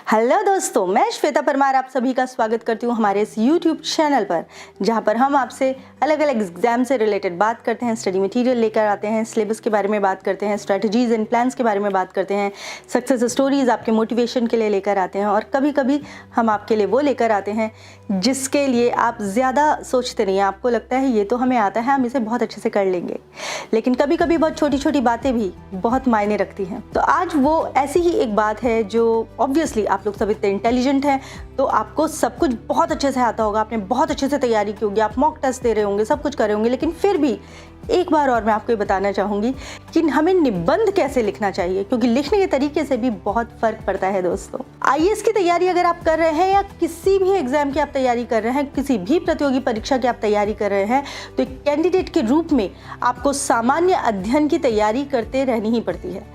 Hello दोस्तों, मैं श्वेता परमार आप सभी का स्वागत करती हूँ हमारे इस YouTube चैनल पर, जहाँ पर हम आपसे अलग अलग एग्जाम से रिलेटेड बात करते हैं, स्टडी मटेरियल लेकर आते हैं, सिलेबस के बारे में बात करते हैं, स्ट्रेटजीज एंड प्लान्स के बारे में बात करते हैं, सक्सेस स्टोरीज आपके मोटिवेशन के लिए लेकर आते हैं और कभी कभी हम आपके लिए वो लेकर आते हैं जिसके लिए आप ज़्यादा सोचते नहीं हैं। आपको लगता है ये तो हमें आता है, हम इसे बहुत अच्छे से कर लेंगे, लेकिन कभी कभी बहुत छोटी छोटी बातें भी बहुत मायने रखती हैं। तो आज वो ऐसी ही एक बात है जो ऑब्वियसली आप लोग सब इतने इंटेलिजेंट हैं तो आपको सब कुछ बहुत अच्छे से आता होगा, आपने बहुत अच्छे से तैयारी की होगी, आप मॉक टेस्ट दे रहे होंगे, सब कुछ कर रहे होंगे, लेकिन फिर भी एक बार और मैं आपको ये बताना चाहूँगी कि हमें निबंध कैसे लिखना चाहिए, क्योंकि लिखने के तरीके से भी बहुत फ़र्क पड़ता है। दोस्तों, आईएएस की तैयारी अगर आप कर रहे हैं या किसी भी एग्जाम की आप तैयारी कर रहे हैं, किसी भी प्रतियोगी परीक्षा की आप तैयारी कर रहे हैं, तो एक कैंडिडेट के रूप में आपको सामान्य अध्ययन की तैयारी करते रहनी ही पड़ती है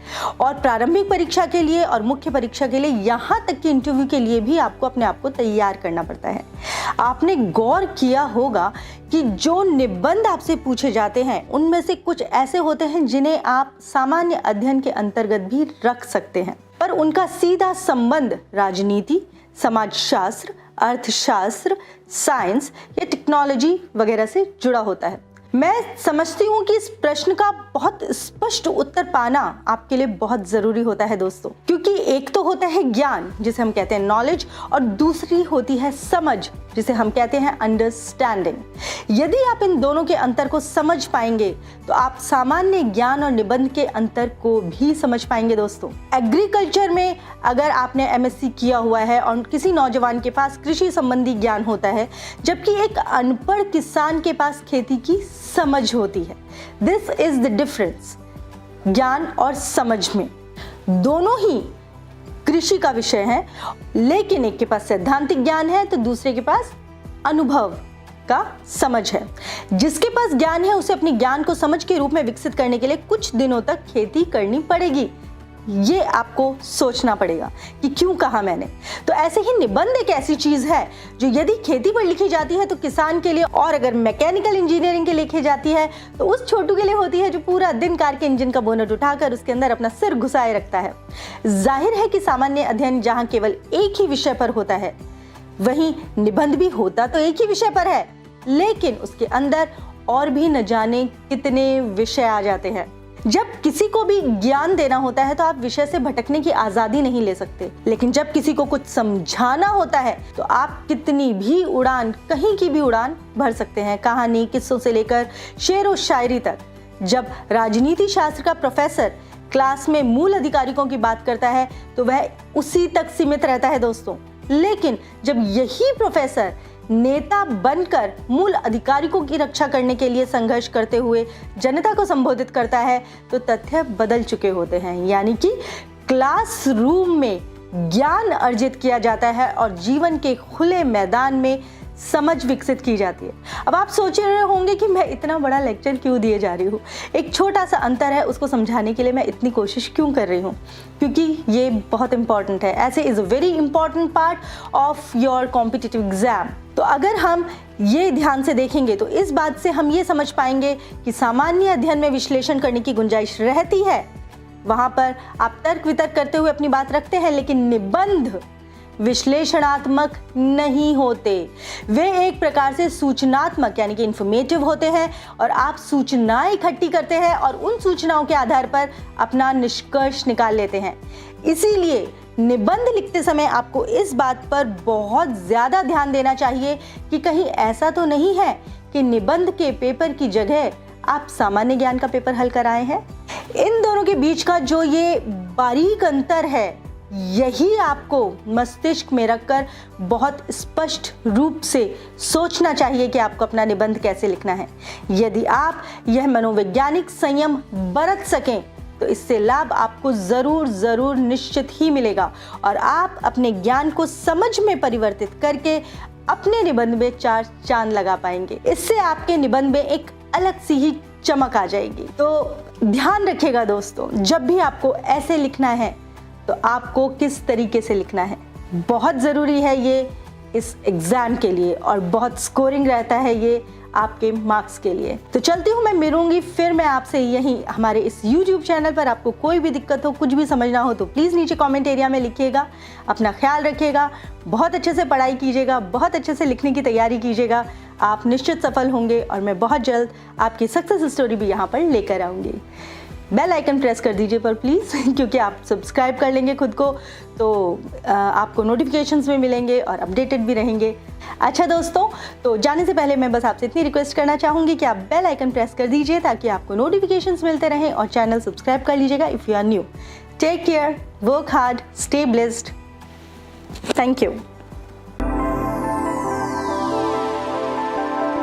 और प्रारंभिक परीक्षा के लिए और मुख्य परीक्षा के लिए, यहाँ तक कि इंटरव्यू के लिए भी आपको अपने आप को तैयार करना पड़ता है। आपने गौर किया होगा कि जो निबंध आपसे पूछे जाते हैं उनमें से कुछ ऐसे होते हैं जिन्हें आप सामान्य अध्ययन के अंतर्गत भी रख सकते हैं, पर उनका सीधा संबंध राजनीति, समाजशास्त्र, अर्थशास्त्र, साइंस या टेक्नोलॉजी वगैरह से जुड़ा होता है। मैं समझती हूँ कि इस प्रश्न का बहुत स्पष्ट उत्तर पाना आपके लिए बहुत ज़रूरी होता है दोस्तों, क्योंकि एक तो होता है ज्ञान जिसे हम कहते हैं नॉलेज और दूसरी होती है समझ जिसे हम कहते हैं अंडरस्टैंडिंग। यदि आप इन दोनों के अंतर को समझ पाएंगे तो आप सामान्य ज्ञान और निबंध के अंतर को भी समझ पाएंगे। दोस्तों, एग्रीकल्चर में अगर आपने एमएससी किया हुआ है और किसी नौजवान के पास कृषि संबंधी ज्ञान होता है, जबकि एक अनपढ़ किसान के पास खेती की समझ होती है। दिस इज द डिफरेंस ज्ञान और समझ में। दोनों ही कृषि का विषय है, लेकिन एक के पास सैद्धांतिक ज्ञान है तो दूसरे के पास अनुभव का समझ है। जिसके पास ज्ञान है उसे अपने ज्ञान को समझ के रूप में विकसित करने के लिए कुछ दिनों तक खेती करनी पड़ेगी। ये आपको सोचना पड़ेगा कि क्यों कहा मैंने। तो ऐसे ही निबंध एक ऐसी चीज है जो यदि खेती पर लिखी जाती है तो किसान के लिए, और अगर मैकेनिकल इंजीनियरिंग के लिखी जाती है तो उस छोटू के लिए होती है जो पूरा दिन कार के इंजन का बोनट उठाकर उसके अंदर अपना सिर घुसाए रखता है। जाहिर है कि सामान्य अध्ययन जहाँ केवल एक ही विषय पर होता है, वहीं निबंध भी होता तो एक ही विषय पर है, लेकिन उसके अंदर और भी न जाने कितने विषय आ जाते हैं। जब किसी को भी ज्ञान देना होता है तो आप विषय से भटकने की आजादी नहीं ले सकते, लेकिन जब किसी को कुछ समझाना होता है तो आप कितनी भी उड़ान, कहीं की भी उड़ान भर सकते हैं, कहानी, किस्सों से लेकर शेर और शायरी तक। जब राजनीति शास्त्र का प्रोफेसर क्लास में मूल अधिकारियों की बात करता है तो वह उसी तक सीमित रहता है दोस्तों, लेकिन जब यही प्रोफेसर नेता बनकर मूल अधिकारियों की रक्षा करने के लिए संघर्ष करते हुए जनता को संबोधित करता है तो तथ्य बदल चुके होते हैं। यानी कि क्लासरूम में ज्ञान अर्जित किया जाता है और जीवन के खुले मैदान में समझ विकसित की जाती है। अब आप सोच रहे होंगे कि मैं इतना बड़ा लेक्चर क्यों दिए जा रही हूँ, एक छोटा सा अंतर है उसको समझाने के लिए मैं इतनी कोशिश क्यों कर रही हूँ, क्योंकि ये बहुत इंपॉर्टेंट है। ऐसे is a very important part of your competitive exam. तो अगर हम ये ध्यान से देखेंगे तो इस बात से हम ये समझ पाएंगे कि सामान्य अध्ययन में विश्लेषण करने की गुंजाइश रहती है, वहाँ पर आप तर्क वितर्क करते हुए अपनी बात रखते हैं, लेकिन निबंध विश्लेषणात्मक नहीं होते। वे एक प्रकार से सूचनात्मक यानी कि इंफॉर्मेटिव होते हैं और आप सूचनाएं इकट्ठी करते हैं और उन सूचनाओं के आधार पर अपना निष्कर्ष निकाल लेते हैं। इसीलिए निबंध लिखते समय आपको इस बात पर बहुत ज़्यादा ध्यान देना चाहिए कि कहीं ऐसा तो नहीं है कि निबंध के पेपर की जगह आप सामान्य ज्ञान का पेपर हल कर आए हैं। इन दोनों के बीच का जो ये बारीक अंतर है, यही आपको मस्तिष्क में रखकर बहुत स्पष्ट रूप से सोचना चाहिए कि आपको अपना निबंध कैसे लिखना है। यदि आप यह मनोवैज्ञानिक संयम बरत सकें तो इससे लाभ आपको ज़रूर निश्चित ही मिलेगा और आप अपने ज्ञान को समझ में परिवर्तित करके अपने निबंध में 4 चांद लगा पाएंगे। इससे आपके निबंध में एक अलग सी ही चमक आ जाएगी। तो ध्यान रखिएगा दोस्तों, जब भी आपको ऐसे लिखना है तो आपको किस तरीके से लिखना है, बहुत ज़रूरी है ये इस एग्ज़ाम के लिए, और बहुत स्कोरिंग रहता है ये आपके मार्क्स के लिए। तो चलती हूँ, मैं मिलूंगी फिर मैं आपसे यहीं हमारे इस YouTube चैनल पर। आपको कोई भी दिक्कत हो, कुछ भी समझना हो तो प्लीज़ नीचे कमेंट एरिया में लिखिएगा। अपना ख्याल रखिएगा, बहुत अच्छे से पढ़ाई कीजिएगा, बहुत अच्छे से लिखने की तैयारी कीजिएगा। आप निश्चित सफल होंगे और मैं बहुत जल्द आपकी सक्सेस स्टोरी भी यहाँ पर लेकर आऊँगी। बेल आइकन प्रेस कर दीजिए पर प्लीज़, क्योंकि आप सब्सक्राइब कर लेंगे खुद को तो आपको नोटिफिकेशंस में मिलेंगे और अपडेटेड भी रहेंगे। अच्छा दोस्तों, तो जाने से पहले मैं बस आपसे इतनी रिक्वेस्ट करना चाहूँगी कि आप बेल आइकन प्रेस कर दीजिए ताकि आपको नोटिफिकेशंस मिलते रहें, और चैनल सब्सक्राइब कर लीजिएगा if you are new. Take care, work hard, stay blessed. Thank you.